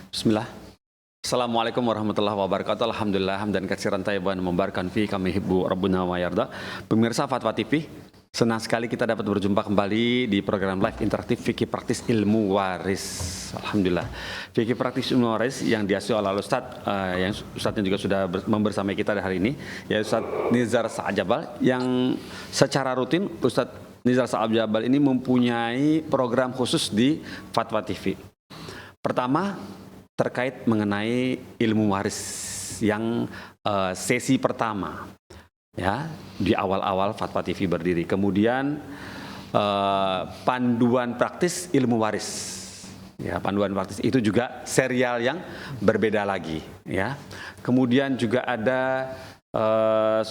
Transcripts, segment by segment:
Bismillah. Assalamualaikum warahmatullahi wabarakatuh. Alhamdulillah hamdan katsiran thayyiban mubarakan fi kama yuhibbu rabbuna wa yarda. Pemirsa Fatwa TV, senang sekali kita dapat berjumpa kembali di program live interaktif Fikih Praktis Ilmu Waris. Alhamdulillah. Fikih Praktis Ilmu Waris yang diasuh oleh Ustadz, yang Ustadznya juga sudah membersamai kita hari ini, ya Ustadz Nizar Sa'ajabal, yang secara rutin Ustadz Nizar Sa'ajabal ini mempunyai program khusus di Fatwa TV. Pertama, terkait mengenai ilmu waris yang sesi pertama, ya, di awal-awal Fatwa TV berdiri. Kemudian panduan praktis ilmu waris, ya, panduan praktis itu juga serial yang berbeda lagi, ya. Kemudian juga ada 10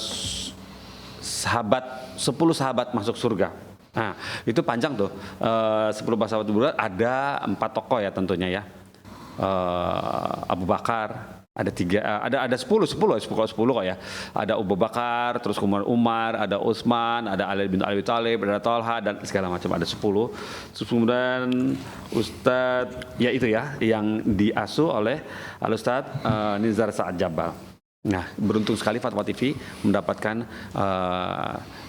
sahabat masuk surga. Nah, itu panjang tuh. 10 sahabat surga, ada 4 tokoh ya tentunya ya. Abu Bakar, ada 10 kok ya. Ada Abu Bakar, terus kemudian Umar, ada Utsman, ada Ali bin Abi Thalib, ada Thalha, dan segala macam, ada 10. Terus kemudian Ustadz, ya itu ya, yang diasuh oleh Al-Ustadz Nizar Sa'ajabal. Nah, beruntung sekali Fatwa TV mendapatkan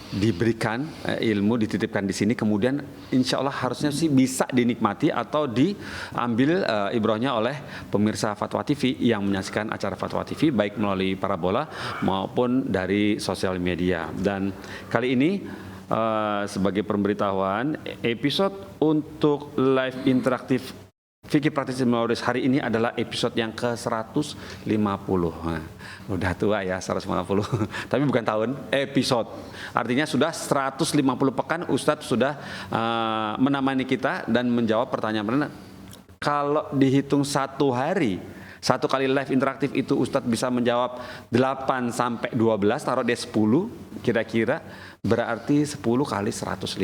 diberikan ilmu, dititipkan di sini, kemudian insya Allah harusnya sih bisa dinikmati atau diambil ibrahnya oleh pemirsa Fatwa TV yang menyaksikan acara Fatwa TV baik melalui parabola maupun dari sosial media. Dan kali ini sebagai pemberitahuan, episode untuk live interaktif Fikih Praktis Ilmu Waris hari ini adalah episode yang ke-150. Nah, udah tua ya 150. Tapi bukan tahun, episode. Artinya sudah 150 pekan Ustadz sudah menemani kita dan menjawab pertanyaan. Kalau dihitung satu hari, satu kali live interaktif itu Ustadz bisa menjawab 8 sampai 12, taruh dia 10 kira-kira, berarti 10 kali 150.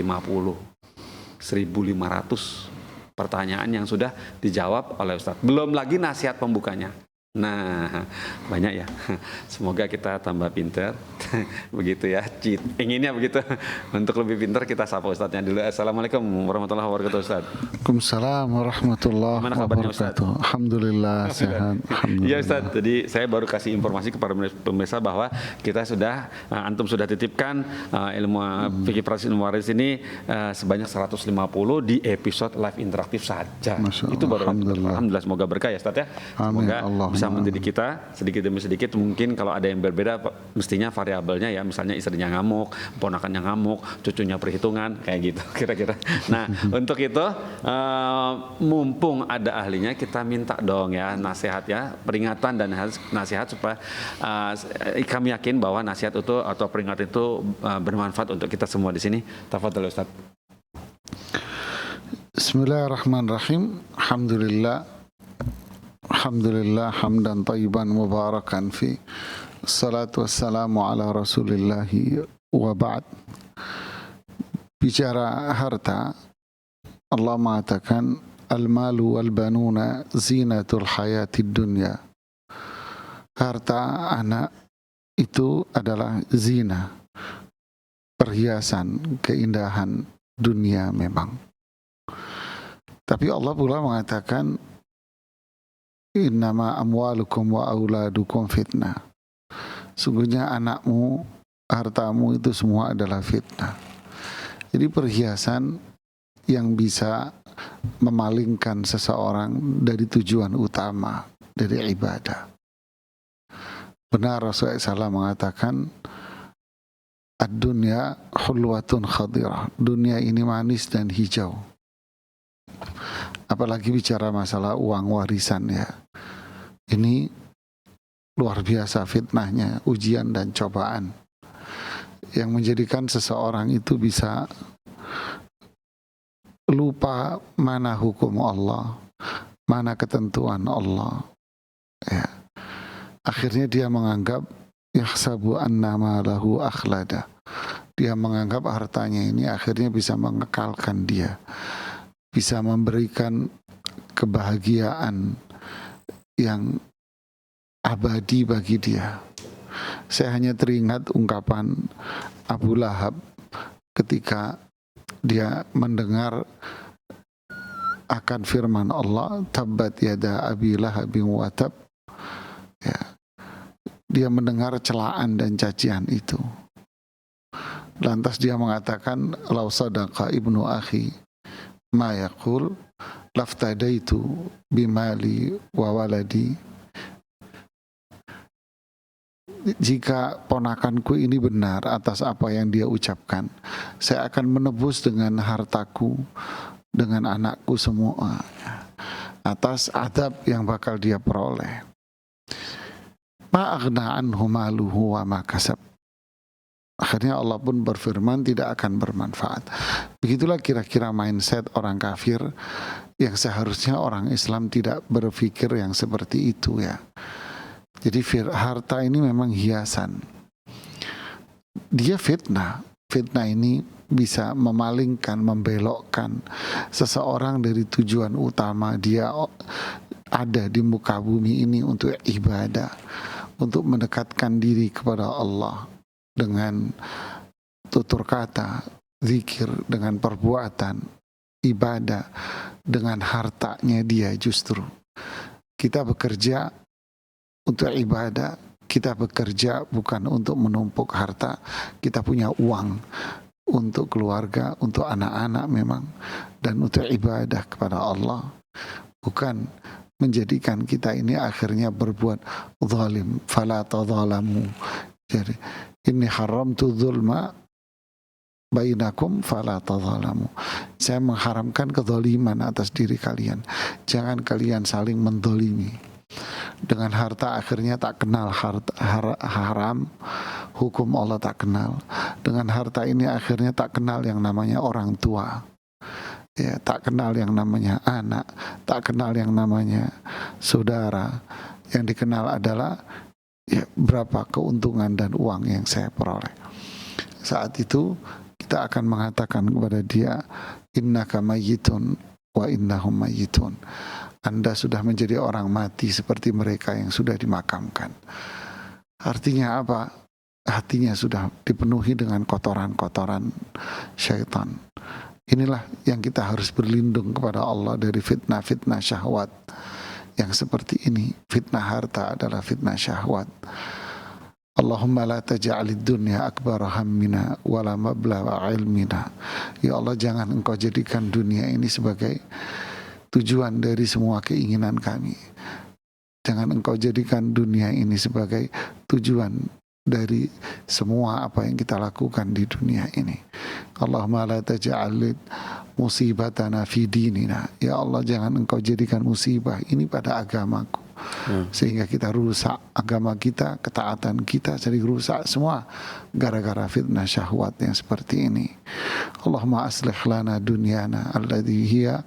1.500 pertanyaan yang sudah dijawab oleh Ustadz. Belum lagi nasihat pembukanya. Nah, banyak ya. Semoga kita tambah pinter. Begitu ya. Inginnya begitu. Untuk lebih pinter kita sapa Ustadznya dulu. Assalamualaikum warahmatullahi wabarakatuh Ustadz. Waalaikumsalam warahmatullahi wabarakatuh. Alhamdulillah sehat. Iya Ustadz, jadi saya baru kasih informasi kepada pemirsa bahwa kita sudah, antum sudah titipkan ilmu fikih praktis ilmu waris ini sebanyak 150 di episode live interaktif saja. Itu baru. Alhamdulillah, semoga berkah ya Ustadz ya. Semoga Allah bisa mendidik kita sedikit demi sedikit. Mungkin kalau ada yang berbeda mestinya variabelnya ya, misalnya istrinya ngamuk, ponakannya ngamuk, cucunya perhitungan, kayak gitu kira-kira. Nah, untuk itu mumpung ada ahlinya, kita minta dong ya nasihat ya, peringatan dan nasihat supaya kami yakin bahwa nasihat itu atau peringatan itu bermanfaat untuk kita semua di sini. Tafadhol Ustaz. Bismillahirrahmanirrahim. Alhamdulillah hamdan tayyiban mubarakan fi. Salatu wassalamu ala rasulillahi wa ba'd. Bicara harta, Allah mengatakan al-malu wal banuna zinatul hayatid dunya. Harta anak itu adalah zina, perhiasan, keindahan dunia memang. Tapi Allah pula mengatakan innama amwalukum wa auladukum fitnah. Sungguhnya anakmu, hartamu itu semua adalah fitnah. Jadi perhiasan yang bisa memalingkan seseorang dari tujuan utama, dari ibadah. Benar Rasulullah SAW mengatakan ad-dunya hulwatun khadirah. Dunia ini manis dan hijau. Apalagi bicara masalah uang warisan ya. Ini luar biasa fitnahnya, ujian dan cobaan yang menjadikan seseorang itu bisa lupa mana hukum Allah, mana ketentuan Allah. Ya. Akhirnya dia menganggap yahsabu annama lahu akhlada. Dia menganggap hartanya ini akhirnya bisa mengekalkan dia, bisa memberikan kebahagiaan yang abadi bagi dia. Saya hanya teringat ungkapan Abu Lahab ketika dia mendengar akan firman Allah, tabbat yada abi lahabin wa tab. Ya, dia mendengar celaan dan cacian itu. Lantas dia mengatakan, lau sadaqa ibnu akhi ma yaqul laftadaitu bimali wa waladi. Jika ponakanku ini benar atas apa yang dia ucapkan, saya akan menebus dengan hartaku, dengan anakku semua, atas adab yang bakal dia peroleh. Ma'aghna anhu maluhu wa ma kasab. Akhirnya Allah pun berfirman, tidak akan bermanfaat. Begitulah kira-kira mindset orang kafir, yang seharusnya orang Islam tidak berpikir yang seperti itu ya. Jadi harta ini memang hiasan. Dia fitnah. Fitnah ini bisa memalingkan, membelokkan seseorang dari tujuan utama dia ada di muka bumi ini untuk ibadah, untuk mendekatkan diri kepada Allah dengan tutur kata, zikir, dengan perbuatan, ibadah, dengan hartanya dia justru. Kita bekerja untuk ibadah, kita bekerja bukan untuk menumpuk harta. Kita punya uang untuk keluarga, untuk anak-anak memang, dan untuk ibadah kepada Allah, bukan menjadikan kita ini akhirnya berbuat zalim. Fala tadzalamu. Jadi inni haramtu dzulma bainakum fala tadzalamu. Saya mengharamkan kezaliman atas diri kalian. Jangan kalian saling menzalimi. Dengan harta akhirnya tak kenal haram, hukum Allah tak kenal. Dengan harta ini akhirnya tak kenal yang namanya orang tua, ya, tak kenal yang namanya anak, tak kenal yang namanya saudara. Yang dikenal adalah ya, berapa keuntungan dan uang yang saya peroleh. Saat itu kita akan mengatakan kepada dia, innaka mayyitun wa innahum mayyitun. Anda sudah menjadi orang mati seperti mereka yang sudah dimakamkan. Artinya apa? Hatinya sudah dipenuhi dengan kotoran-kotoran syaitan. Inilah yang kita harus berlindung kepada Allah dari fitnah-fitnah syahwat yang seperti ini. Fitnah harta adalah fitnah syahwat. Allahumma la taj'alid dunya akbar hammina wala mablagha ilmina. Ya Allah, jangan engkau jadikan dunia ini sebagai tujuan dari semua keinginan kami. Jangan engkau jadikan dunia ini sebagai tujuan dari semua apa yang kita lakukan di dunia ini. Allahumma la taj'al musibatana fi dinina. Ya Allah, jangan engkau jadikan musibah ini pada agamaku, sehingga kita rusak agama kita, ketaatan kita jadi rusak semua gara-gara fitnah syahwat yang seperti ini. Allahumma aslih lana dunyana alladhi hiya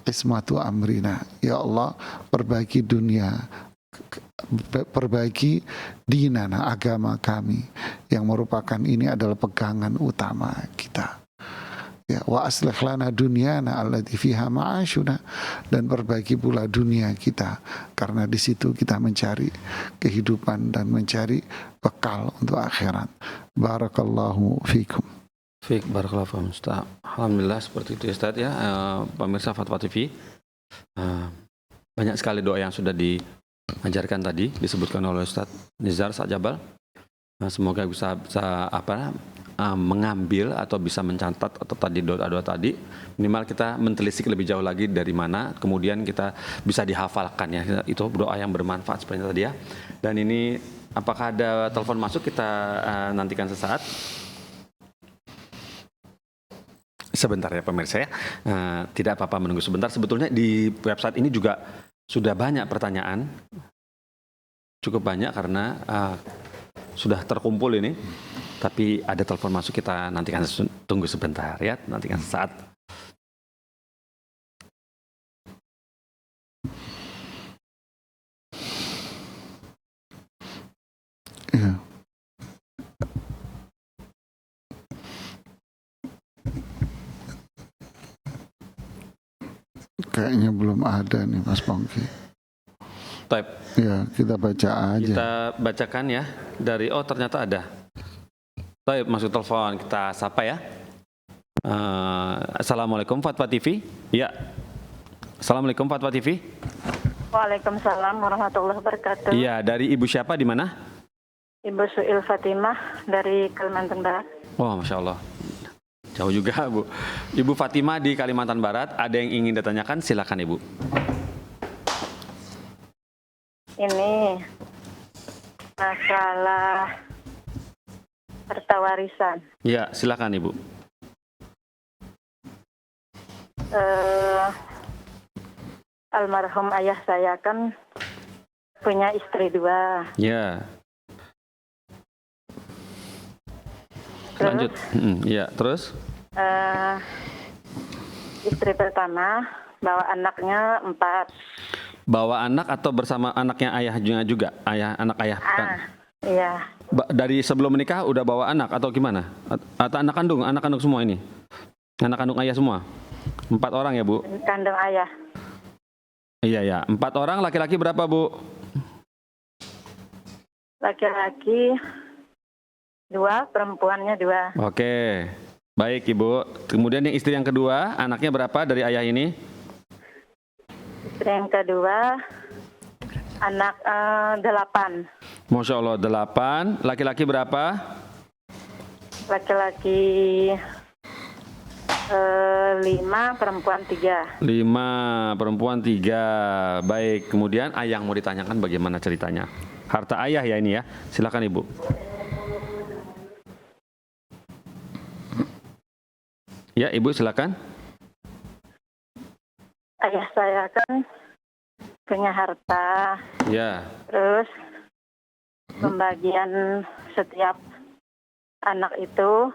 ismatu amrina. Ya Allah, perbaiki dunia, perbaiki dinana, agama kami yang merupakan ini adalah pegangan utama kita. Ya, wa aslih lana dunyana allati fiha ma'ashuna, dan perbaiki pula dunia kita karena di situ kita mencari kehidupan dan mencari bekal untuk akhirat. Barakallahu fikum. Fik, barakallahu fikum Ustaz. Alhamdulillah seperti itu Ustaz ya. Pemirsa Fatwa TV, banyak sekali doa yang sudah diajarkan tadi, disebutkan oleh Ustaz Nizar Sa'jabal. Semoga bisa mengambil atau bisa mencatat atau tadi doa-doa tadi, minimal kita mentelisik lebih jauh lagi dari mana, kemudian kita bisa dihafalkan ya. Itu doa yang bermanfaat seperti tadi ya. Dan ini apakah ada telepon masuk, kita nantikan sesaat. Sebentar ya pemirsa ya, tidak apa-apa menunggu sebentar. Sebetulnya di website ini juga sudah banyak pertanyaan, cukup banyak karena sudah terkumpul ini. Tapi ada telepon masuk, kita nantikan, tunggu sebentar ya, nantikan sesaat. Ya. Kayaknya belum ada nih Mas Pongki. Type. Ya, kita baca aja. Kita bacakan ya dari, oh ternyata ada. Type masuk telepon, kita sapa ya. Assalamualaikum Fatwa TV. Ya. Assalamualaikum Fatwa TV. Waalaikumsalam warahmatullahi wabarakatuh. Iya, dari Ibu siapa di mana? Ibu Suil Fatimah dari Kalimantan Barat. Oh, Masya Allah. Jauh juga, Bu. Ibu Fatimah di Kalimantan Barat, ada yang ingin ditanyakan? Silakan, Ibu. Ini masalah harta warisan. Ya, silakan, Ibu. Almarhum ayah saya kan punya istri 2. Ya. Terus, Lanjut. Ya, terus? istri pertama bawa anaknya 4. Bawa anak atau bersama anaknya ayahnya juga? Anak ayah kan? Iya. Dari sebelum menikah udah bawa anak atau gimana? Atau anak kandung semua ini? Anak kandung ayah semua? 4 orang ya, Bu? Kandung ayah. Iya, ya. 4 orang, laki-laki berapa, Bu? Laki-laki 2, perempuannya 2. Oke. Baik, Ibu. Kemudian yang istri yang kedua, anaknya berapa dari ayah ini? Istri yang kedua anak 8. Masya Allah, 8. Laki-laki berapa? Laki-laki 5, perempuan 3. 5, perempuan 3. Baik, kemudian ayah mau ditanyakan bagaimana ceritanya. Harta ayah ya ini ya. Silakan, Ibu. Ya, Ibu silakan. Ayah saya kan punya harta, Ya. terus pembagian setiap anak itu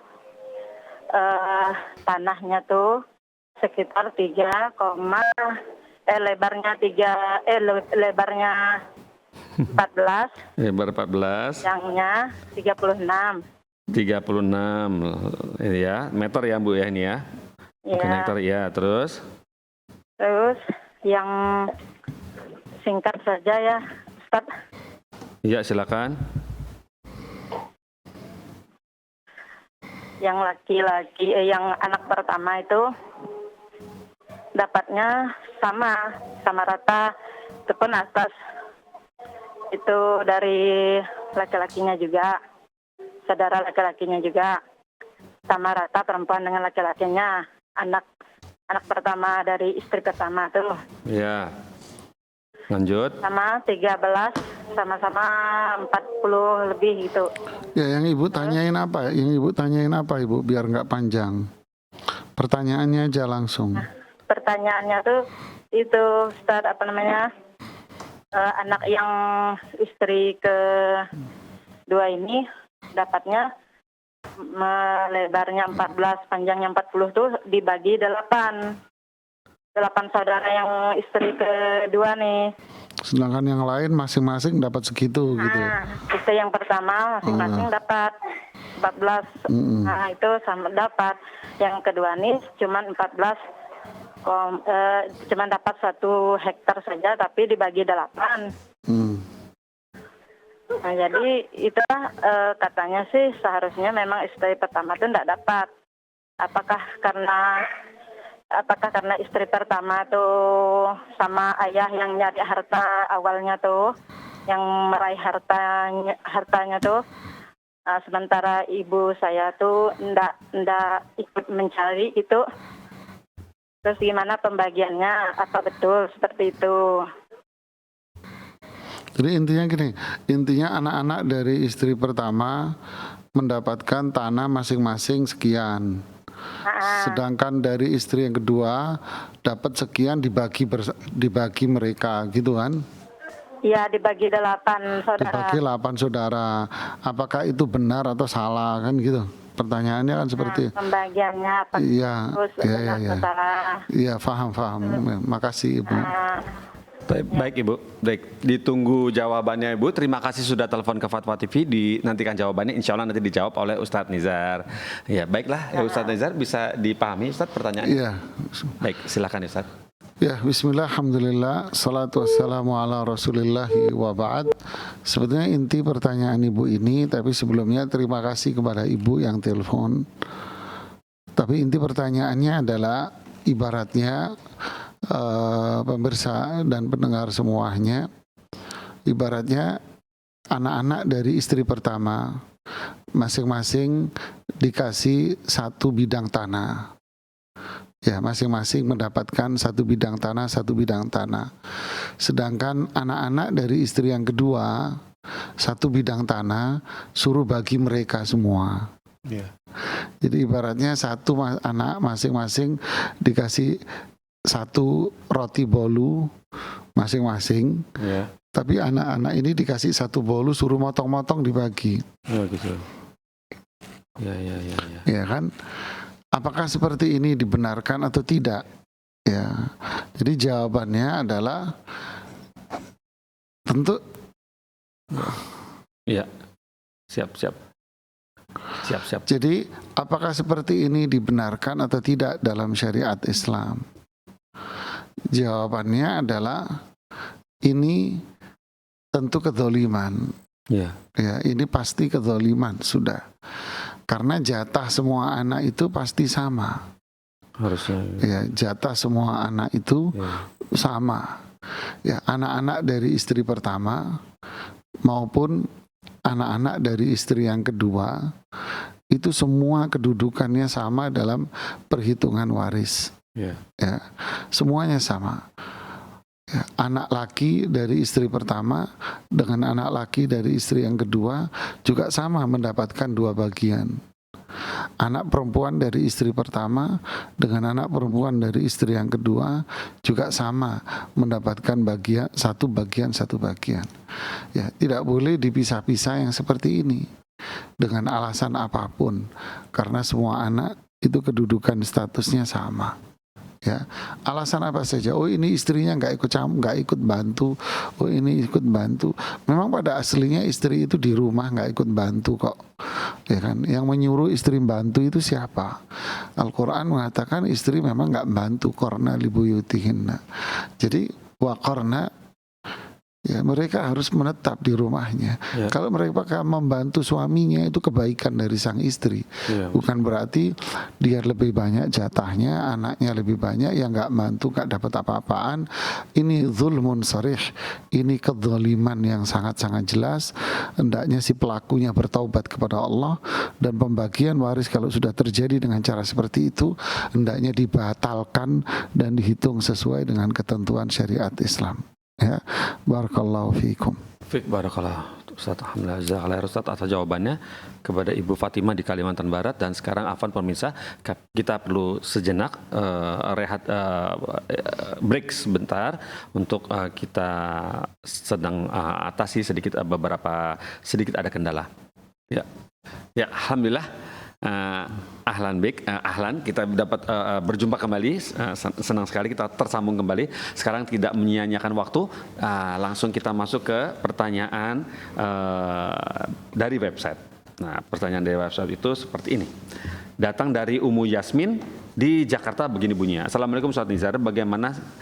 tanahnya tuh sekitar 3, lebarnya 14, Lebar 14. panjangnya 36. 36 ini ya, meter ya, Bu ya ini ya. Bukan Ya. hektar ya, terus Terus yang singkat saja ya, Ustaz. ya silakan. Yang laki-laki, yang anak pertama itu dapatnya sama rata, itu pun atas itu dari laki-lakinya juga, saudara laki-lakinya juga, sama rata perempuan dengan laki-lakinya. Anak pertama dari istri pertama tuh Ya. Lanjut. sama 13, sama-sama 40 lebih gitu. Ya, yang Ibu tanyain apa? Yang Ibu tanyain apa, Ibu? Biar nggak panjang. Pertanyaannya aja langsung. Pertanyaannya tuh itu, Ustaz, apa namanya, anak yang istri kedua ini dapatnya lebarnya 14, panjangnya 40 tuh dibagi 8 saudara yang istri kedua nih. Sedangkan yang lain masing-masing dapat segitu gitu. Istri yang pertama masing-masing dapat 14. Nah, itu sama dapat. Yang kedua nih cuman 14, cuman dapat 1 hektar saja tapi dibagi 8. Nah, jadi itulah katanya sih seharusnya memang istri pertama itu tidak dapat. Apakah karena istri pertama tuh sama ayah yang nyari harta awalnya tuh, yang meraih hartanya tuh, sementara ibu saya tuh ndak ikut mencari itu. Terus gimana pembagiannya? Apa betul seperti itu? Jadi intinya gini, intinya anak-anak dari istri pertama mendapatkan tanah masing-masing sekian. Sedangkan dari istri yang kedua dapat sekian dibagi mereka gitu kan? Iya, dibagi 8 saudara. Dibagi 8 saudara. Apakah itu benar atau salah kan gitu? Pertanyaannya kan seperti Pembagiannya apa? Iya, Benar atau salah? Iya, paham. Makasih Ibu. Baik Ibu, baik, ditunggu jawabannya Ibu. Terima kasih sudah telepon ke Fatwa TV. Dinantikan jawabannya, insya Allah nanti dijawab oleh Ustadz Nizar. Ya baiklah, ya Ustadz Nizar, bisa dipahami Ustadz pertanyaannya? Iya. Baik, silakan Ustadz. Ya, bismillah, alhamdulillah, salatu wassalamu ala rasulillahi wa ba'd. Sebetulnya inti pertanyaan Ibu ini, tapi sebelumnya terima kasih kepada Ibu yang telepon. Tapi inti pertanyaannya adalah ibaratnya pemirsa dan pendengar semuanya, ibaratnya anak-anak dari istri pertama masing-masing dikasih satu bidang tanah. Ya, masing-masing mendapatkan satu bidang tanah, satu bidang tanah. Sedangkan anak-anak dari istri yang kedua, satu bidang tanah suruh bagi mereka semua. Iya. Jadi ibaratnya satu anak masing-masing dikasih satu roti bolu masing-masing. Iya. Tapi anak-anak ini dikasih satu bolu suruh motong-motong dibagi. Oh, gitu. Ya. Ya kan? Apakah seperti ini dibenarkan atau tidak? Ya. Jadi jawabannya adalah tentu. Iya. Siap. Jadi apakah seperti ini dibenarkan atau tidak dalam syariat Islam? Jawabannya adalah ini tentu kezaliman. Iya. Ya, ini pasti kezaliman sudah. Karena jatah semua anak itu pasti sama. Harusnya. Ya, jatah semua anak itu sama. Ya, anak-anak dari istri pertama maupun anak-anak dari istri yang kedua itu semua kedudukannya sama dalam perhitungan waris. Ya. Ya, semuanya sama. Ya, anak laki dari istri pertama dengan anak laki dari istri yang kedua juga sama mendapatkan dua bagian. Anak perempuan dari istri pertama dengan anak perempuan dari istri yang kedua juga sama mendapatkan satu bagian. Ya, tidak boleh dipisah-pisah yang seperti ini dengan alasan apapun, karena semua anak itu kedudukan statusnya sama. Ya, alasan apa saja? Oh, ini istrinya nggak ikut bantu. Oh, ini ikut bantu. Memang pada aslinya istri itu di rumah nggak ikut bantu kok. Ya kan? Yang menyuruh istri bantu itu siapa? Al-Quran mengatakan istri memang nggak bantu, qarna libuyutihinna. Jadi waqarna, ya mereka harus menetap di rumahnya. Ya. Kalau mereka membantu suaminya itu kebaikan dari sang istri. Ya, bukan berarti dia lebih banyak jatahnya, anaknya lebih banyak, yang nggak bantu nggak dapat apa-apaan. Ini zulmun sarih, ini kezaliman yang sangat-sangat jelas. Hendaknya si pelakunya bertaubat kepada Allah, dan pembagian waris kalau sudah terjadi dengan cara seperti itu hendaknya dibatalkan dan dihitung sesuai dengan ketentuan syariat Islam. Ya, barakallahu fiikum. Fik barakallah Ustaz, alhamdulillah jazakallahu Ustaz atas jawabannya kepada Ibu Fatimah di Kalimantan Barat. Dan sekarang afwan pemirsa, kita perlu sejenak break sebentar untuk kita sedang atasi sedikit sedikit ada kendala. Ya, alhamdulillah. Ahlan kita dapat berjumpa kembali, senang sekali kita tersambung kembali. Sekarang tidak menyia-nyiakan waktu, langsung kita masuk ke pertanyaan dari website. Nah, pertanyaan dari website itu seperti ini. Datang dari Umu Yasmin di Jakarta, begini bunyinya. Assalamualaikum Ustaz Nizar,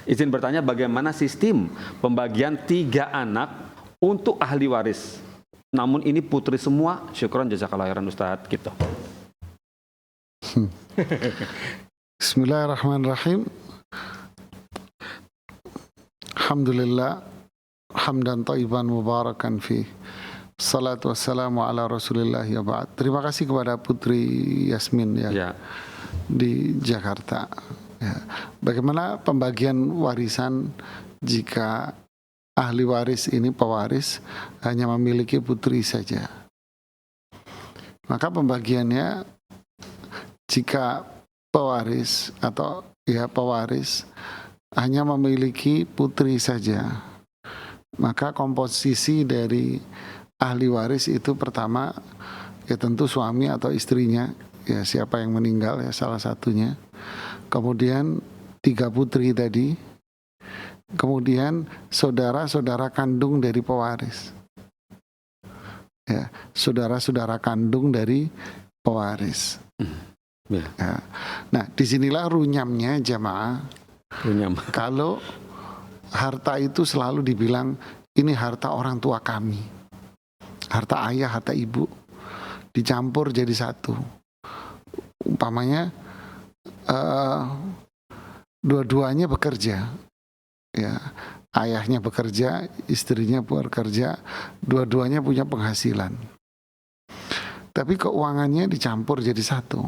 izin bertanya bagaimana sistem pembagian 3 anak untuk ahli waris? Namun ini putri semua. Syukron jazakallahu khairan Ustaz, gitu. Bismillahirrahmanirrahim. Alhamdulillah hamdan thayyiban mubarakan fi. Salatu wassalamu ala Rasulillah ya ba'd. Terima kasih kepada Putri Yasmin ya. Di Jakarta. Ya. Bagaimana pembagian warisan jika ahli waris ini pewaris hanya memiliki putri saja? Maka pembagiannya, jika pewaris hanya memiliki putri saja, maka komposisi dari ahli waris itu pertama ya tentu suami atau istrinya, ya siapa yang meninggal ya salah satunya. Kemudian 3 putri tadi, kemudian saudara-saudara kandung dari pewaris. Ya, saudara-saudara kandung dari pewaris. Ya. Nah, disinilah runyamnya jamaah. Kalau harta itu selalu dibilang ini harta orang tua kami, harta ayah, harta ibu, dicampur jadi satu. Umpamanya dua-duanya bekerja, ya, ayahnya bekerja, istrinya bekerja, dua-duanya punya penghasilan. Tapi keuangannya dicampur jadi satu.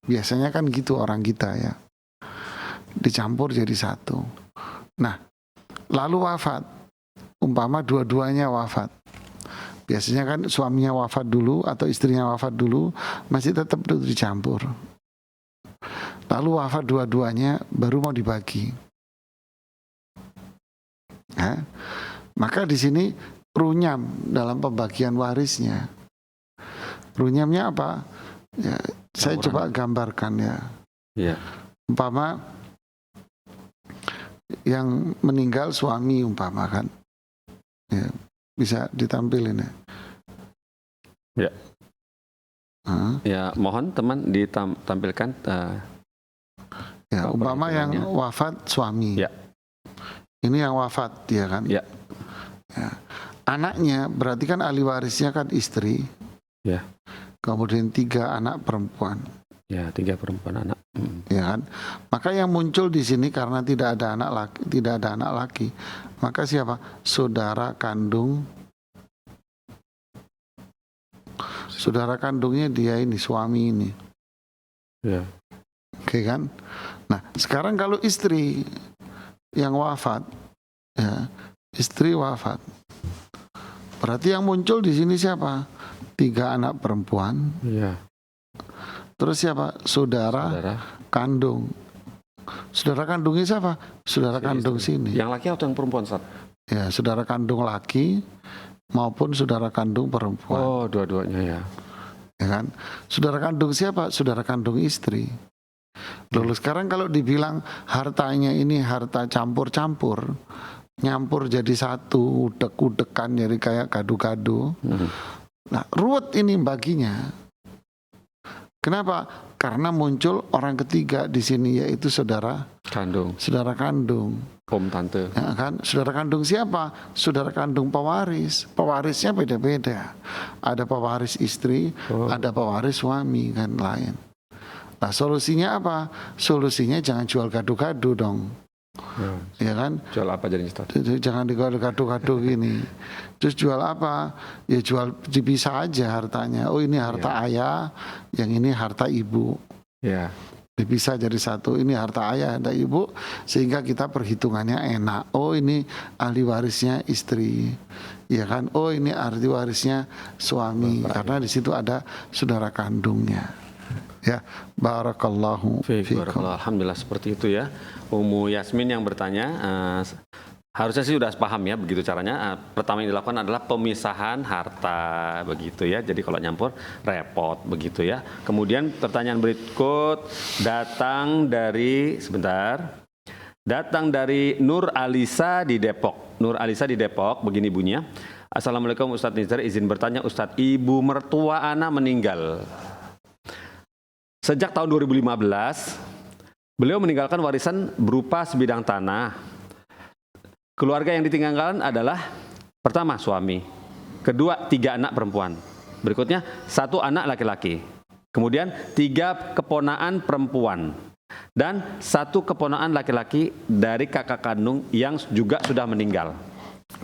Biasanya kan gitu orang kita ya, dicampur jadi satu. Nah, lalu wafat, umpama dua-duanya wafat. Biasanya kan suaminya wafat dulu atau istrinya wafat dulu, masih tetap dicampur. Lalu wafat dua-duanya baru mau dibagi. Nah, maka di sini runyam dalam pembagian warisnya. Runyamnya apa? Ya, saya coba gambarkan ya. Ya. Umpama yang meninggal suami umpama kan. Ya, bisa ditampilin ya. Ya. Ya, mohon teman ditampilkan. Ya, umpama yang wafat suami. Ya. Ini yang wafat ya kan. Ya. Ya. Anaknya berarti kan ahli warisnya kan istri. Ya. Kemudian 3 anak perempuan. Ya, 3 perempuan anak. Ya kan. Maka yang muncul di sini karena tidak ada anak laki, maka siapa? Saudara kandung. Saudara kandungnya dia ini, suami ini. Ya. Oke kan? Nah, sekarang kalau istri yang wafat, ya, istri wafat. Berarti yang muncul di sini siapa? 3 anak perempuan. Ya. Terus siapa? Saudara kandung. Saudara kandungnya siapa? Saudara kandung sini. Yang laki atau yang perempuan, Ustaz? Ya, saudara kandung laki maupun saudara kandung perempuan. Oh, dua-duanya ya. Ya kan? Saudara kandung siapa? Saudara kandung istri. Lalu sekarang kalau dibilang hartanya ini harta campur-campur, nyampur jadi satu, udek-udekan jadi kayak gado-gado. Nah, ruwet ini baginya. Kenapa? Karena muncul orang ketiga di sini yaitu saudara kandung. Saudara kandung. Om tante. Ya kan? Saudara kandung siapa? Saudara kandung pewaris. Pewarisnya beda-beda. Ada pewaris istri, ada pewaris suami kan lain. Nah, solusinya apa? Solusinya jangan jual gado-gado dong. Ya kan? Jual apa jadi Ustaz? Jangan digado-gado gini. Terus jual apa? Ya jual dipisah aja hartanya. Oh, ini harta ayah, yang ini harta ibu. Ya. Dipisah jadi satu. Ini harta ayah, harta ibu, sehingga kita perhitungannya enak. Oh, ini ahli warisnya istri. Ya kan? Oh, ini ahli warisnya suami. Karena di situ ada saudara kandungnya. Ya, barakallahu fiikum. Alhamdulillah seperti itu ya. Umu Yasmin yang bertanya, harusnya sih sudah paham ya begitu caranya. Pertama yang dilakukan adalah pemisahan harta begitu ya. Jadi kalau nyampur repot begitu ya. Kemudian pertanyaan berikut datang dari Nur Alisa di Depok. Nur Alisa di Depok begini bunyinya. Assalamualaikum Ustadz Nizar, izin bertanya Ustadz, ibu mertua ana meninggal. Sejak tahun 2015, beliau meninggalkan warisan berupa sebidang tanah. Keluarga yang ditinggalkan adalah pertama suami, kedua 3 anak perempuan, berikutnya 1 anak laki-laki, kemudian 3 keponaan perempuan, dan 1 keponaan laki-laki dari kakak kandung yang juga sudah meninggal.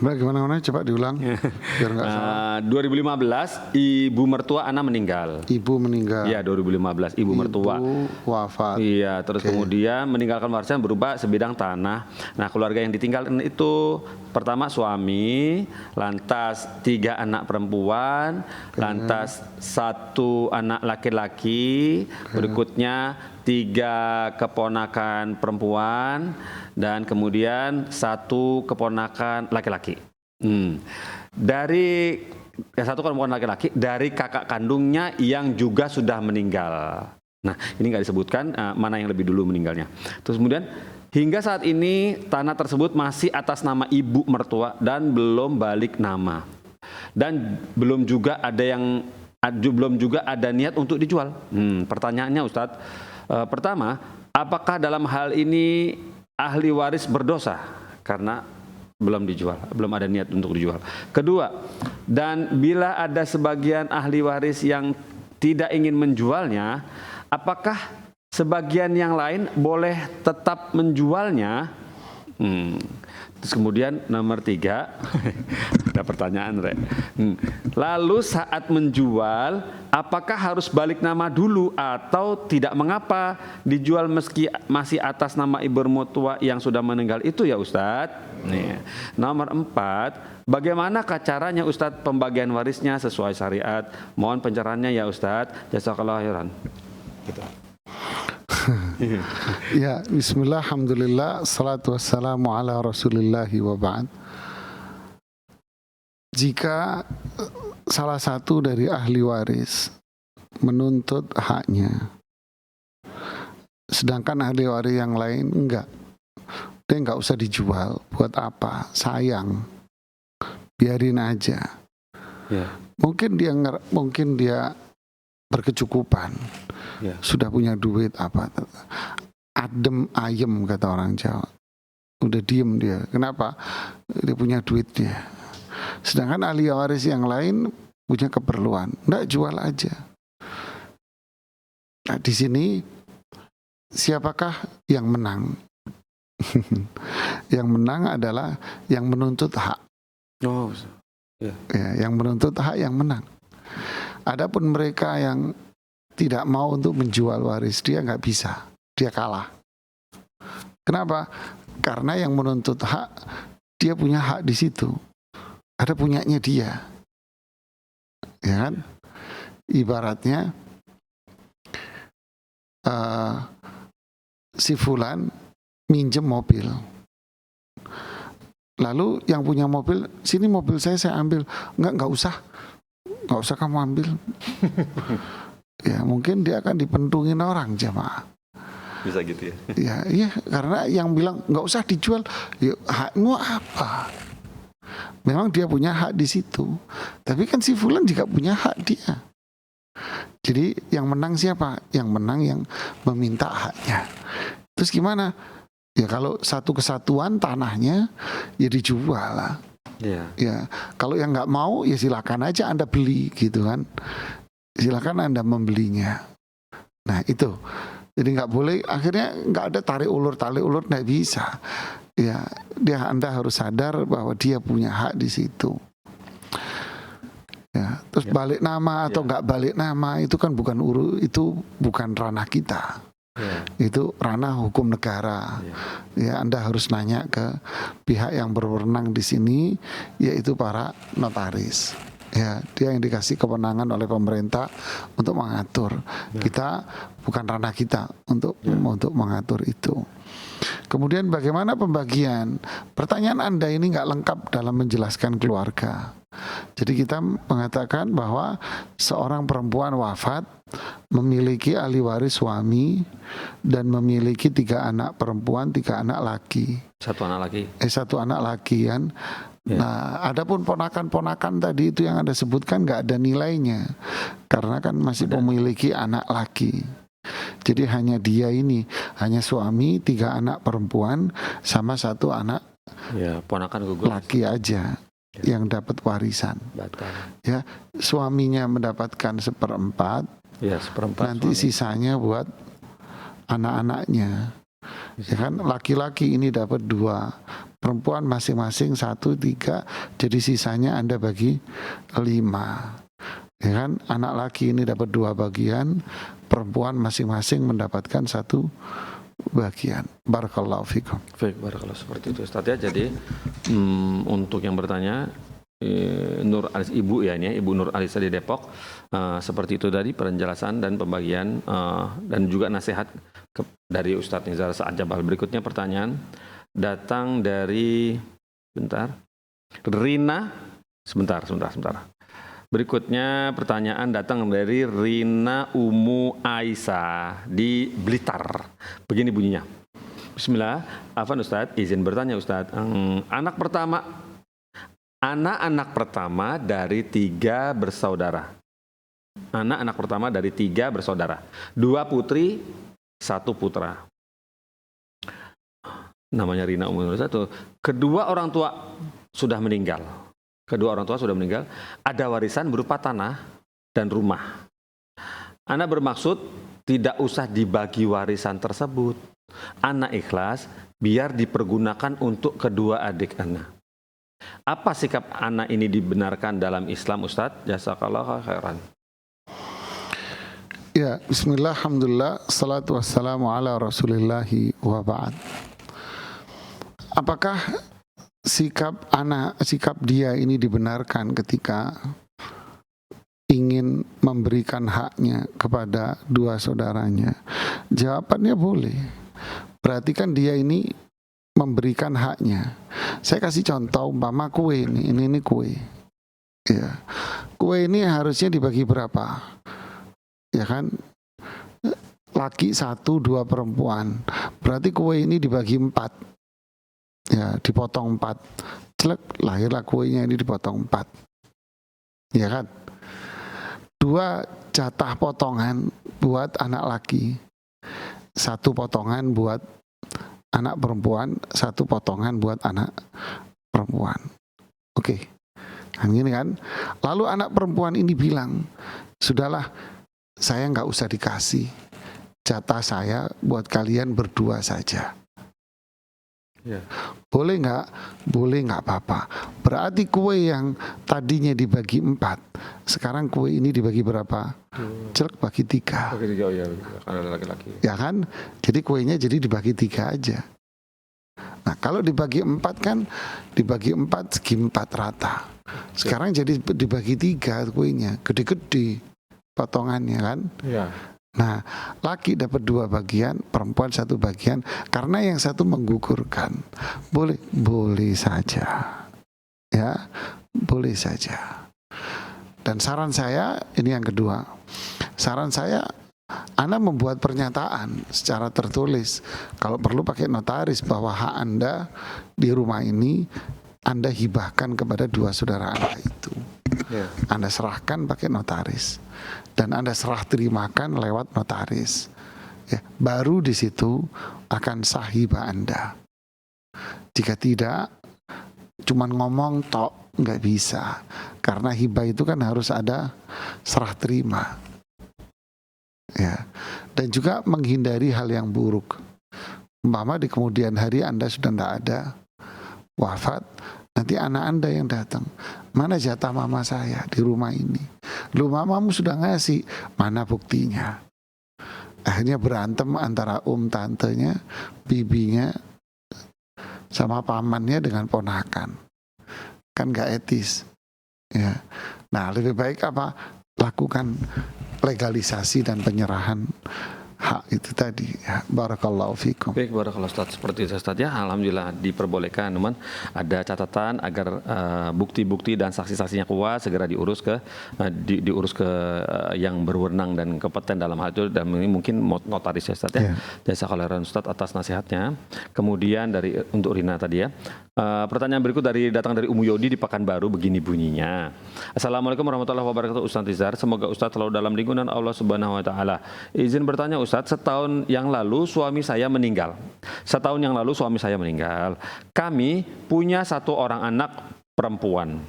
Bagaimana? Coba diulang biar nggak salah. 2015 ibu mertua ana meninggal. Ibu meninggal. Iya, 2015 ibu mertua wafat. Iya, terus kemudian meninggalkan warisan berupa sebidang tanah. Nah, keluarga yang ditinggalkan itu pertama suami, lantas 3 anak perempuan, lantas 1 anak laki-laki, berikutnya 3 keponakan perempuan, dan kemudian 1 keponakan laki-laki. Dari 1 keponakan laki-laki dari kakak kandungnya yang juga sudah meninggal. Nah, ini nggak disebutkan mana yang lebih dulu meninggalnya. Terus kemudian hingga saat ini tanah tersebut masih atas nama ibu mertua dan belum balik nama. Dan belum juga ada niat untuk dijual. Pertanyaannya Ustadz, pertama, apakah dalam hal ini ahli waris berdosa karena belum dijual, belum ada niat untuk dijual? Kedua, dan bila ada sebagian ahli waris yang tidak ingin menjualnya, apakah sebagian yang lain boleh tetap menjualnya. Terus kemudian nomor 3 ada pertanyaan, Rek. Lalu saat menjual, apakah harus balik nama dulu atau tidak mengapa dijual meski masih atas nama ibu mertua yang sudah meninggal itu ya Ustadz? Nih. Nomor 4, bagaimana caranya Ustadz pembagian warisnya sesuai syariat? Mohon pencerahannya ya Ustadz. Jazakallahu khairan. Gitu. Ya, bismillah, alhamdulillah, salatu wassalamu ala rasulillahi wa ba'd. Jika salah satu dari ahli waris menuntut haknya, sedangkan ahli waris yang lain enggak, dia enggak usah dijual, buat apa? Sayang, biarin aja. Ya. Mungkin dia berkecukupan, sudah punya duit, apa, adem ayem kata orang Jawa, udah diem dia. Kenapa? Dia punya duit dia. Sedangkan ahli waris yang lain punya keperluan, nggak jual aja. Nah, di sini siapakah yang menang? Yang menang adalah yang menuntut hak. Oh, ya. Ya, yang menuntut hak yang menang. Adapun mereka yang tidak mau untuk menjual waris, dia nggak bisa, dia kalah. Kenapa? Karena yang menuntut hak, dia punya hak di situ, ada punyanya dia, ya kan? Ibaratnya si fulan minjem mobil, lalu yang punya mobil, sini mobil saya ambil, nggak usah kamu ambil. Ya mungkin dia akan dipentungin orang, jamaah. Bisa gitu ya. Iya, karena yang bilang nggak usah dijual, ya hakmu apa? Memang dia punya hak di situ, tapi kan si fulan juga punya hak dia. Jadi yang menang siapa? Yang menang yang meminta haknya. Terus gimana? Ya kalau satu kesatuan tanahnya ya dijual lah. Ya, kalau yang nggak mau ya silakan aja Anda beli gitu kan. Silakan Anda membelinya. Nah itu, jadi nggak boleh, akhirnya nggak ada tarik ulur nggak bisa. Ya, Anda harus sadar bahwa dia punya hak di situ. Ya, terus balik nama atau nggak balik nama itu kan itu bukan ranah kita. Itu ranah hukum negara. Ya, Anda harus nanya ke pihak yang berwenang di sini, yaitu para notaris. Ya, dia yang dikasih kewenangan oleh pemerintah untuk mengatur. Kita bukan ranah kita untuk mengatur itu. Kemudian bagaimana pembagian? Pertanyaan Anda ini nggak lengkap dalam menjelaskan keluarga. Jadi kita mengatakan bahwa seorang perempuan wafat, memiliki ahli waris suami, dan memiliki 3 anak perempuan, 3 anak laki. 1 anak laki. 1 anak laki kan. Ya. Nah, adapun ponakan-ponakan tadi itu yang Anda sebutkan nggak ada nilainya, karena kan masih memiliki anak laki. Jadi hanya dia ini, hanya suami, 3 anak perempuan, sama 1 anak ponakan gugur laki aja yang dapat warisan. Batal. Ya, suaminya mendapatkan 1/4. Ya, 1/4. Nanti suami. Sisanya buat anak-anaknya. Ya kan, laki-laki ini dapat 2, perempuan masing-masing 1, 3, jadi sisanya Anda bagi 5. Ya kan, anak laki ini dapat 2 bagian, perempuan masing-masing mendapatkan 1 bagian. Barakallahu fikum. Baik, barakallahu, seperti itu Ustaz ya. Jadi untuk yang bertanya, Nur Alis, Ibu ya ini ya, Ibu Nur Alisa di Depok, seperti itu tadi penjelasan dan pembagian dan juga nasihat dari Ustadz Nizar Sa'ad Jabal. Berikutnya pertanyaan datang dari Rina. Sebentar. Berikutnya pertanyaan datang dari Rina Umu Aisyah di Blitar. Begini bunyinya. Bismillah. Afwan Ustadz, izin bertanya Ustadz. Anak-anak pertama dari 3 bersaudara. Anak-anak pertama dari 3 bersaudara. 2 putri, 1 putra. Namanya Rina Umu Aisyah. Kedua orang tua sudah meninggal. Ada warisan berupa tanah dan rumah. Ana bermaksud tidak usah dibagi warisan tersebut. Ana ikhlas biar dipergunakan untuk kedua adik ana. Apa sikap ana ini dibenarkan dalam Islam, Ustadz? Jazakallahu khairan. Ya, bismillah, alhamdulillah, salatu wassalamu ala rasulillahi wa ba'd. Apakah sikap dia ini dibenarkan ketika ingin memberikan haknya kepada dua saudaranya? Jawabannya boleh. Berarti kan dia ini memberikan haknya. Saya kasih contoh, umpama kue ini kue. Ya. Kue ini harusnya dibagi berapa? Ya kan? Laki 1, 2 perempuan. Berarti kue ini dibagi 4. Ya, dipotong 4. Celek, lahirlah kuenya ini dipotong 4. Ya kan? 2 jatah potongan buat anak laki, 1 potongan buat anak perempuan, 1 potongan buat anak perempuan. Oke, kan gini kan. Lalu anak perempuan ini bilang, sudahlah, saya nggak usah dikasih, jatah saya buat kalian berdua saja. Ya. Boleh nggak? Boleh, nggak apa-apa. Berarti kue yang tadinya dibagi 4, sekarang kue ini dibagi berapa? Celek, bagi 3. Bagi 3, oh ya, karena laki-laki. Ya kan? Jadi kuenya jadi dibagi 3 aja. Nah, kalau dibagi 4 kan dibagi 4 segi 4 rata. Sekarang jadi dibagi 3 kuenya, gede-gede potongannya kan? Ya. Nah, laki dapat 2 bagian, perempuan 1 bagian, karena yang satu menggugurkan. Boleh saja. Ya, boleh saja. Dan saran saya, ini yang kedua. Saran saya, Anda membuat pernyataan secara tertulis, kalau perlu pakai notaris, bahwa hak Anda di rumah ini Anda hibahkan kepada 2 saudara Anda itu. Ya. Anda serahkan pakai notaris, dan Anda serah terimakan lewat notaris. Ya, baru di situ akan sah hibah Anda. Jika tidak, cuman ngomong tok, nggak bisa. Karena hibah itu kan harus ada serah terima. Ya, dan juga menghindari hal yang buruk. Umpama di kemudian hari Anda sudah tidak ada, wafat, nanti anak Anda yang datang, mana jatah mama saya di rumah ini? Lu, mamamu sudah ngasih, mana buktinya? Akhirnya berantem antara tantenya, bibinya, sama pamannya dengan ponakan. Kan gak etis. Ya. Nah, lebih baik apa? Lakukan legalisasi dan penyerahan hak itu tadi. Ya, barakallahu fikum. Baik, barakallahu Ustaz. Seperti itu Ustaz ya, alhamdulillah diperbolehkan, teman. Ada catatan agar bukti-bukti dan saksi-saksinya kuat, segera diurus ke yang berwenang dan kompeten dalam hal itu, dan ini mungkin notaris ya Ustaz ya. Jazakallahu khairan Ustaz atas nasihatnya. Kemudian untuk Rina tadi ya. Pertanyaan berikut datang dari Umu Yodi di Pekanbaru, begini bunyinya. Assalamualaikum warahmatullahi wabarakatuh Ustaz Tizar. Semoga Ustaz selalu dalam lingkungan Allah Subhanahu wa taala. Izin bertanya Ustaz, setahun yang lalu suami saya meninggal. Kami punya 1 orang anak perempuan.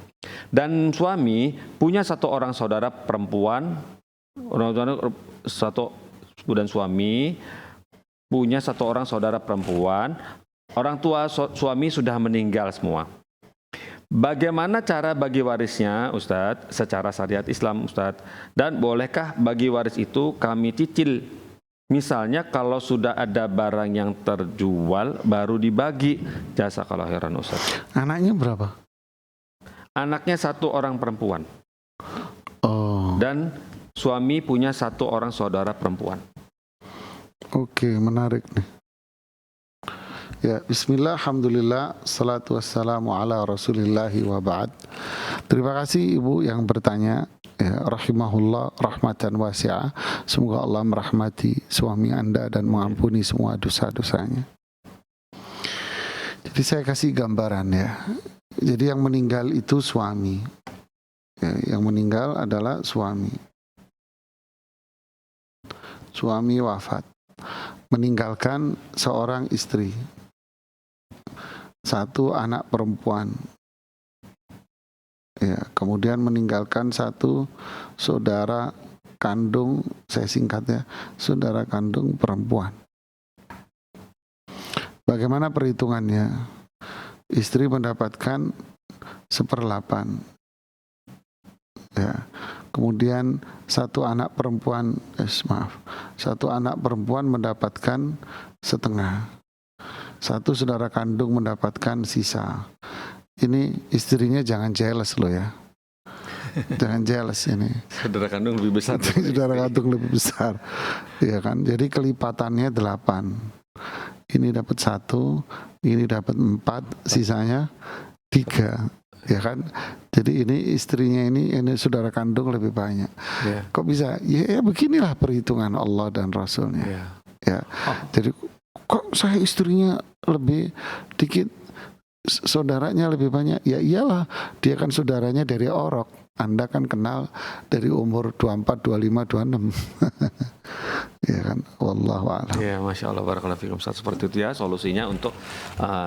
Dan suami punya 1 orang saudara perempuan. Dan suami punya 1 orang saudara perempuan. Orang tua suami sudah meninggal semua. Bagaimana cara bagi warisnya Ustadz secara syariat Islam Ustadz? Dan bolehkah bagi waris itu kami cicil? Misalnya kalau sudah ada barang yang terjual baru dibagi. Jazakallahu khairan Ustadz. Anaknya berapa? Anaknya 1 orang perempuan. Oh. Dan suami punya 1 orang saudara perempuan. Oke, menarik nih. Ya, bismillah, alhamdulillah, salatu wassalamu ala rasulillahi wa ba'd. Terima kasih Ibu yang bertanya. Ya, rahimahullah rahmatan wasi'ah. Semoga Allah merahmati suami Anda dan mengampuni semua dosa-dosanya. Jadi saya kasih gambaran ya. Jadi yang meninggal itu suami. Ya, yang meninggal adalah suami. Suami wafat, meninggalkan seorang istri, 1 anak perempuan. Ya, kemudian meninggalkan 1 saudara kandung, saya singkatnya, saudara kandung perempuan. Bagaimana perhitungannya? Istri mendapatkan 1/8. Ya. Kemudian satu anak perempuan mendapatkan setengah. Satu saudara kandung mendapatkan sisa. Ini istrinya jangan jealous loh ya. Jangan jealous ini. Saudara kandung lebih besar. Saudara kandung lebih besar. Ya kan? Jadi kelipatannya 8. Ini dapat 1, ini dapat 4, sisanya 3. Ya kan? Jadi ini istrinya ini saudara kandung lebih banyak. Yeah. Kok bisa? Ya beginilah perhitungan Allah dan Rasulnya. Yeah. Ya. Jadi kok saya istrinya lebih dikit, saudaranya lebih banyak? Ya iyalah, dia kan saudaranya dari orok. Anda kan kenal dari umur 24, 25, 26. Ya kan, wallahu a'lam. Ya, Masya Allah, barakallahu fikum. Seperti itu ya solusinya untuk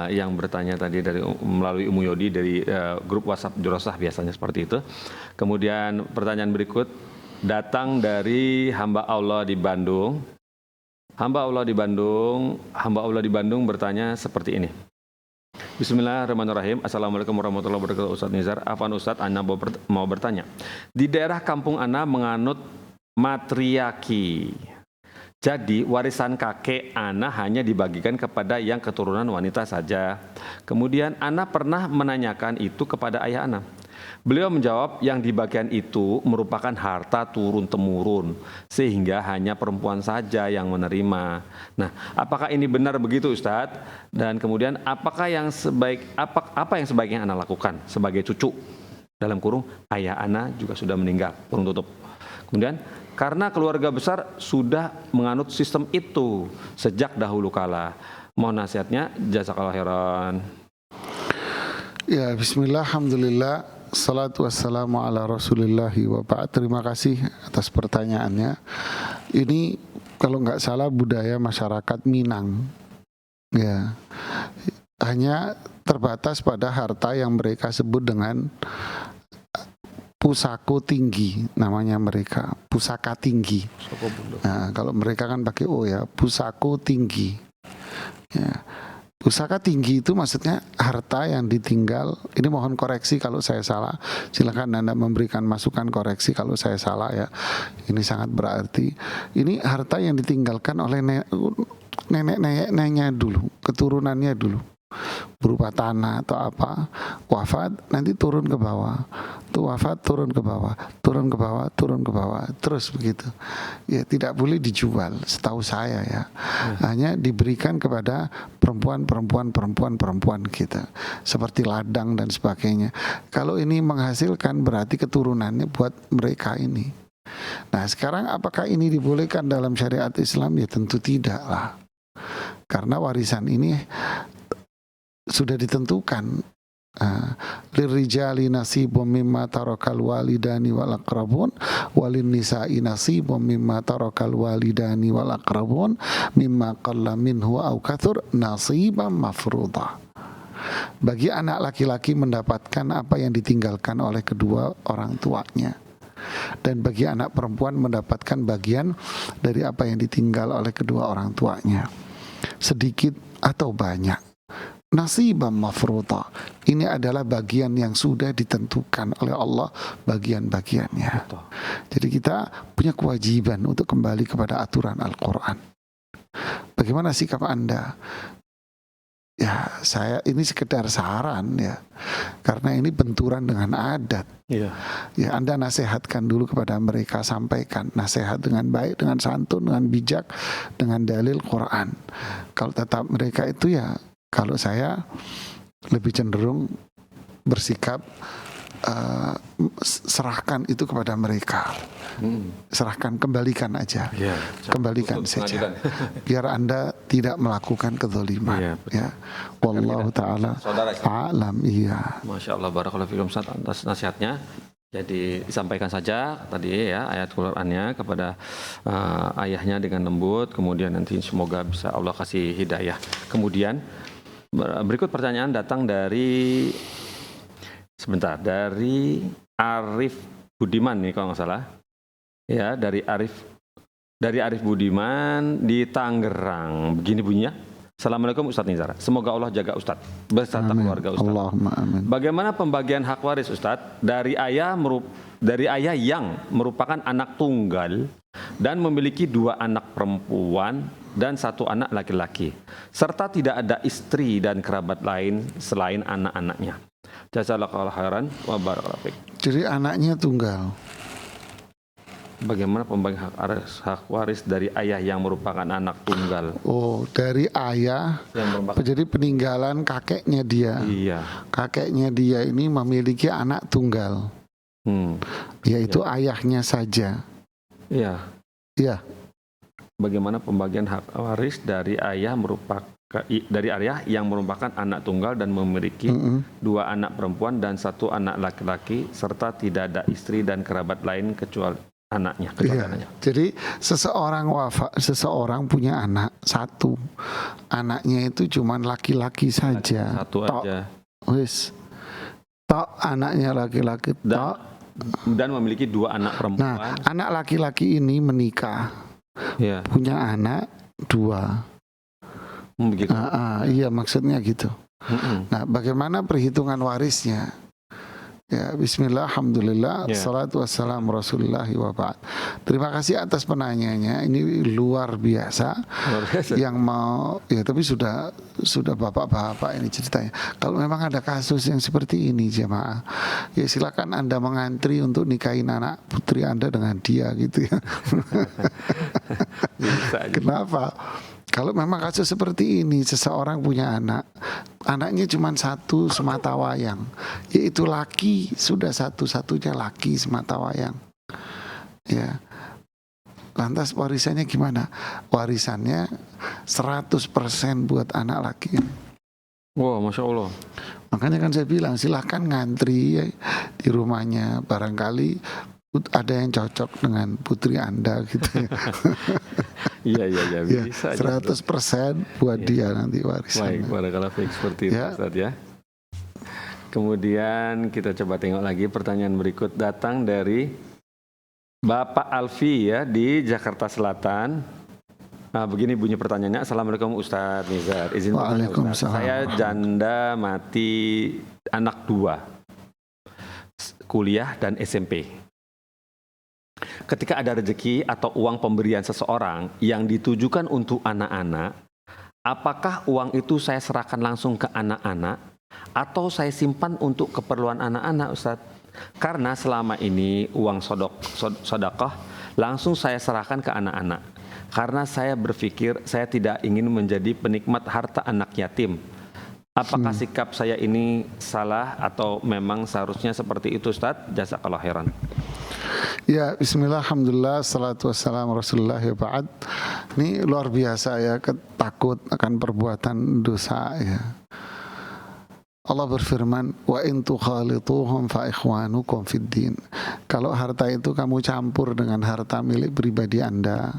yang bertanya tadi dari melalui Umu Yodi dari grup WhatsApp Jurosah biasanya seperti itu. Kemudian pertanyaan berikut datang dari hamba Allah di Bandung. Hamba Allah di Bandung bertanya seperti ini. Bismillahirrahmanirrahim. Assalamualaikum warahmatullahi wabarakatuh. Ustadz Nizar, Afwan Ustadz, Ana mau bertanya. Di daerah kampung Ana menganut matriarki. Jadi warisan kakek Ana hanya dibagikan kepada yang keturunan wanita saja. Kemudian Ana pernah menanyakan itu kepada ayah Ana. Beliau menjawab yang di bagian itu merupakan harta turun-temurun, sehingga hanya perempuan saja yang menerima. Nah, apakah ini benar begitu Ustadz? Dan kemudian apa yang sebaiknya Ana lakukan sebagai cucu? Dalam kurung, ayah Ana juga sudah meninggal, kurung tutup. Kemudian, karena keluarga besar sudah menganut sistem itu sejak dahulu kala. Mohon nasihatnya, jazakallahu khairan. Ya, bismillah, alhamdulillah. Salatu wassalamu ala rasulillahi wa ba'd. Terima kasih atas pertanyaannya. Ini kalau nggak salah budaya masyarakat Minang. Ya, hanya terbatas pada harta yang mereka sebut dengan pusako tinggi, namanya mereka pusaka tinggi. Nah, kalau mereka kan pakai O ya, pusako tinggi. Ya. Pusaka tinggi itu maksudnya harta yang ditinggal. Ini mohon koreksi kalau saya salah. Silakan Anda memberikan masukan koreksi kalau saya salah ya. Ini sangat berarti. Ini harta yang ditinggalkan oleh nenek-neneknya dulu, keturunannya dulu. Berupa tanah atau apa, wafat nanti turun ke bawah, tuh wafat turun ke bawah, turun ke bawah, turun ke bawah, terus begitu. Ya tidak boleh dijual, setahu saya ya. Hanya diberikan kepada perempuan kita, seperti ladang dan sebagainya. Kalau ini menghasilkan berarti keturunannya buat mereka ini. Nah sekarang apakah ini dibolehkan dalam syariat Islam? Ya tentu tidak lah, karena warisan ini sudah ditentukan. Lirijali nasibum mimma tarakal walidani wal aqrabun walin nisa'i nasibum mimma tarakal walidani wal aqrabun mimma qalla minhu aw kathur nasiban mafruḍa. Bagi anak laki-laki mendapatkan apa yang ditinggalkan oleh kedua orang tuanya, dan bagi anak perempuan mendapatkan bagian dari apa yang ditinggal oleh kedua orang tuanya, sedikit atau banyak. Nasiban mafruḍa, ini adalah bagian yang sudah ditentukan oleh Allah bagian-bagiannya. Betul. Jadi kita punya kewajiban untuk kembali kepada aturan Al-Quran. Bagaimana sikap Anda? Ya saya ini sekedar saran ya, karena ini benturan dengan adat. Iya. Ya Anda nasihatkan dulu kepada mereka, sampaikan nasihat dengan baik, dengan santun, dengan bijak, dengan dalil Quran. Kalau tetap mereka itu ya, kalau saya lebih cenderung bersikap serahkan itu kepada mereka. Serahkan, kembalikan aja. Ya, kembalikan saja. Biar Anda tidak melakukan kezaliman. Ya. Wallahu taala a'lam. Iya. Masya Allah, barakallahu fikum Ustaz atas nasihatnya. Jadi disampaikan saja tadi ya ayat Qur'annya kepada ayahnya dengan lembut. Kemudian nanti semoga bisa Allah kasih hidayah. Kemudian berikut pertanyaan datang dari dari Arif Budiman nih kalau nggak salah. Ya, dari Arif Budiman di Tangerang. Begini bunyinya. Assalamualaikum Ustadz Nizar. Semoga Allah jaga Ustadz beserta keluarga Ustadz. Allahumma amin. Bagaimana pembagian hak waris Ustadz dari ayah yang merupakan anak tunggal dan memiliki 2 anak perempuan dan 1 anak laki-laki, serta tidak ada istri dan kerabat lain selain anak-anaknya. Jazakallahu khairan wa barakallahu fiik. Jadi anaknya tunggal. Bagaimana pembagian hak waris dari ayah yang merupakan anak tunggal? Oh, dari ayah. Yang merupakan, Jadi peninggalan kakeknya dia. iya. Kakeknya dia ini memiliki anak tunggal, yaitu ayahnya saja. Iya. Iya. Bagaimana pembagian hak waris dari ayah yang merupakan anak tunggal dan memiliki 2 anak perempuan dan 1 anak laki-laki, serta tidak ada istri dan kerabat lain kecuali anaknya. Iya. Jadi seseorang punya anak 1, anaknya itu cuman laki-laki saja. 1 Tok. aja. Wis. Tok, anaknya laki-laki. Tok. Dan memiliki 2 anak perempuan. Nah, anak laki-laki ini menikah, Iya. punya anak 2. Begitu. Iya, maksudnya gitu. Nah, bagaimana perhitungan warisnya? Ya, bismillah, alhamdulillah, salatu wassalamu rasulillahi wa ba'd. Terima kasih atas penanyanya. Ini luar biasa. Yang mau, ya tapi sudah bapak-bapak ini ceritanya. Kalau memang ada kasus yang seperti ini jemaah, ya silakan Anda mengantri untuk nikahin anak putri Anda dengan dia gitu ya. Kenapa? Kalau memang kasus seperti ini, seseorang punya anak, anaknya cuma 1 semata wayang, yaitu laki, sudah satu-satunya laki semata wayang. Ya. Lantas warisannya gimana? Warisannya 100% buat anak laki. Wow, Masya Allah. Makanya kan saya bilang silahkan ngantri ya, di rumahnya, barangkali ada yang cocok dengan putri Anda gitu ya. Iya, bisa. 100% buat dia nanti warisan. Baik, barakallahu fiik, seperti itu Ustaz ya. Kemudian kita coba tengok lagi pertanyaan berikut, datang dari Bapak Alfi ya di Jakarta Selatan. Nah, begini bunyi pertanyaannya. Assalamualaikum Ustadz Nizar. Izin bertanya Ustadz. Saya janda mati anak 2, kuliah dan SMP. Ketika ada rezeki atau uang pemberian seseorang yang ditujukan untuk anak-anak, apakah uang itu saya serahkan langsung ke anak-anak atau saya simpan untuk keperluan anak-anak Ustadz? Karena selama ini uang sedekah langsung saya serahkan ke anak-anak. Karena saya berpikir saya tidak ingin menjadi penikmat harta anak yatim. Apakah sikap saya ini salah atau memang seharusnya seperti itu Ustadz? Jazakallahu khairan. Ya, bismillah, alhamdulillah, salatu wassalamu rasulullah wa ba'd. Ini luar biasa ya, takut akan perbuatan dosa ya. Allah berfirman, wa in tukhalituhum fa ikhwanukum fid din. Kalau harta itu kamu campur dengan harta milik pribadi Anda,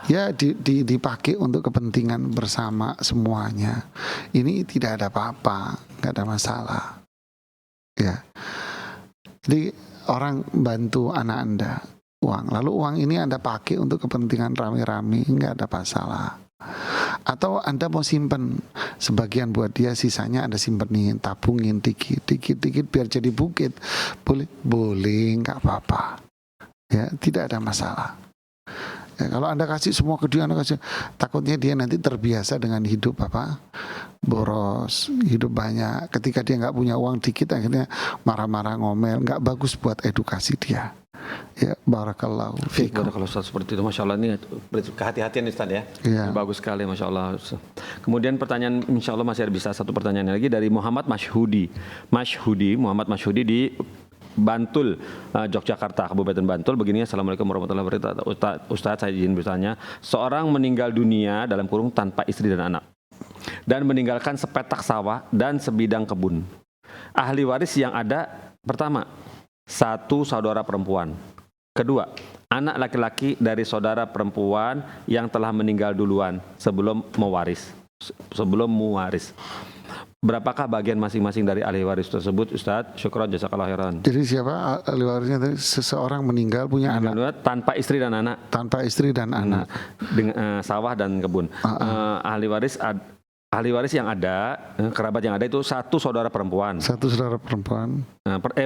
ya dipakai untuk kepentingan bersama semuanya. Ini tidak ada apa-apa, nggak ada masalah. Ya. Jadi orang bantu anak Anda uang, lalu uang ini Anda pakai untuk kepentingan rame-rame, nggak ada masalah. Atau Anda mau simpen sebagian buat dia, sisanya Anda simpenin, tabungin dikit biar jadi bukit, boleh, nggak apa-apa. Ya, tidak ada masalah. Ya, kalau Anda kasih semua ke dia, Anda kasih, takutnya dia nanti terbiasa dengan hidup boros, hidup banyak. Ketika dia nggak punya uang dikit, akhirnya marah-marah, ngomel, nggak bagus buat edukasi dia. Ya, barakallahu fiikum. Barakallahu Ustaz, seperti itu. Masya Allah, ini kehati-hatian Ustaz ya. Ya. Bagus sekali, Masya Allah. Kemudian pertanyaan, Insya Allah masih ada bisa satu pertanyaan lagi dari Muhammad Masyhudi di Bantul, Yogyakarta, Kabupaten Bantul. Begini, Assalamualaikum warahmatullahi wabarakatuh. Ustadz, saya izin bertanya, seorang meninggal dunia dalam kurung tanpa istri dan anak, dan meninggalkan sepetak sawah dan sebidang kebun. Ahli waris yang ada, pertama, 1 saudara perempuan. Kedua, anak laki-laki dari saudara perempuan yang telah meninggal duluan sebelum mewaris. berapakah bagian masing-masing dari ahli waris tersebut, Ustadz? Syukron, jazakallahu khairan. Jadi siapa ahli warisnya tadi? Seseorang meninggal punya anak Tanpa istri dan anak, tanpa istri dan anak. dengan sawah dan kebun. Ahli waris yang ada, kerabat yang ada itu satu saudara perempuan. Satu saudara perempuan.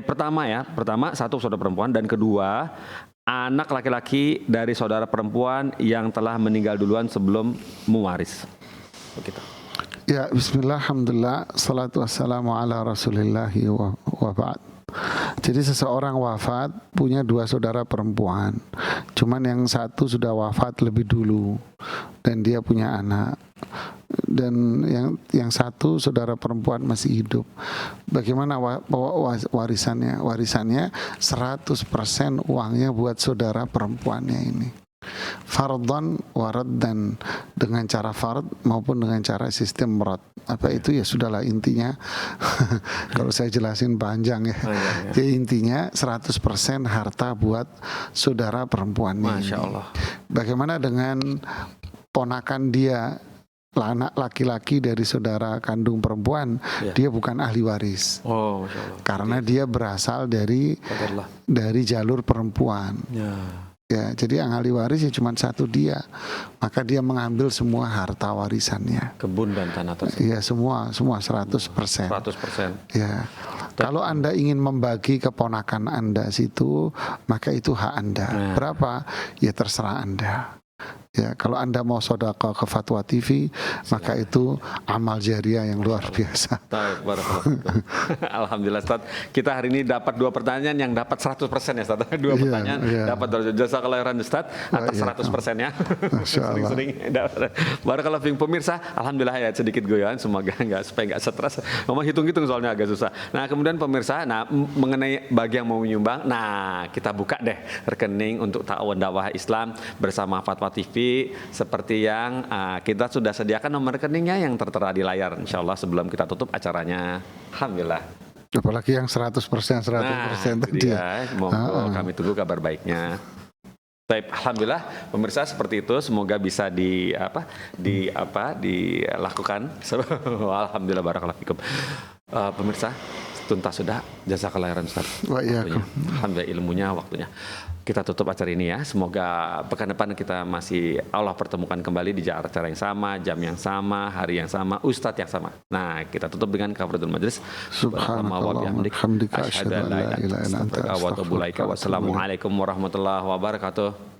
Pertama satu saudara perempuan, dan kedua anak laki-laki dari saudara perempuan yang telah meninggal duluan sebelum mewaris. Begitu. Ya, bismillah, alhamdulillah, salatu wassalamu ala rasulillahi wa ba'd. Jadi seseorang wafat punya dua saudara perempuan, cuman yang satu sudah wafat lebih dulu dan dia punya anak, dan yang satu saudara perempuan masih hidup. Bagaimana warisannya? Warisannya 100% uangnya buat saudara perempuannya ini, fardhan waraddan, dengan cara fard maupun dengan cara sistem rad. Apa itu ya sudahlah, intinya kalau saya jelasin panjang ya. Jadi intinya 100% harta buat saudara perempuannya. Masya Allah. Bagaimana dengan ponakan dia, anak laki-laki dari saudara kandung perempuan, dia bukan ahli waris. Oh, Masya Allah. Karena dia berasal dari jalur perempuan. Ya, jadi yang ahli waris ya cuma satu dia, maka dia mengambil semua harta warisannya. Kebun dan tanah tersebut. Iya, semua 100%. 100%. Ya. Kalau Anda ingin membagi keponakan Anda situ, maka itu hak Anda. Berapa? Ya terserah Anda. Ya, kalau Anda mau sedekah ke Fatwa TV, maka itu amal jariah yang luar biasa. Alhamdulillah, Ustaz. Kita hari ini dapat 2 pertanyaan yang dapat 100% ya, Ustaz. 2 pertanyaan dapat dari jazakallahu khairan, Ustaz, atas 100%-nya. Sering-sering barakallahu fiikum pemirsa. Alhamdulillah ya, sedikit goyang, semoga supaya enggak stres. Ngomong hitung-hitung soalnya agak susah. Nah, kemudian pemirsa, mengenai bagi yang mau menyumbang, kita buka deh rekening untuk ta'awun dakwah Islam bersama Fatwa TV, seperti yang kita sudah sediakan nomor rekeningnya yang tertera di layar, insyaallah sebelum kita tutup acaranya. Alhamdulillah. Apalagi yang 100% tadi. Kami tunggu kabar baiknya. Baik, alhamdulillah pemirsa, seperti itu, semoga bisa dilakukan. Alhamdulillah, barakallahu fikum. Pemirsa, tuntas sudah, jazakallahu khairan, Ustaz. Alhamdulillah ilmunya, waktunya. Kita tutup acara ini ya. Semoga pekan depan kita masih Allah pertemukan kembali di acara yang sama, jam yang sama, hari yang sama, ustadz yang sama. Nah, kita tutup dengan kafaratul majlis. Subhanallah, Wassalamualaikum warahmatullahi wabarakatuh.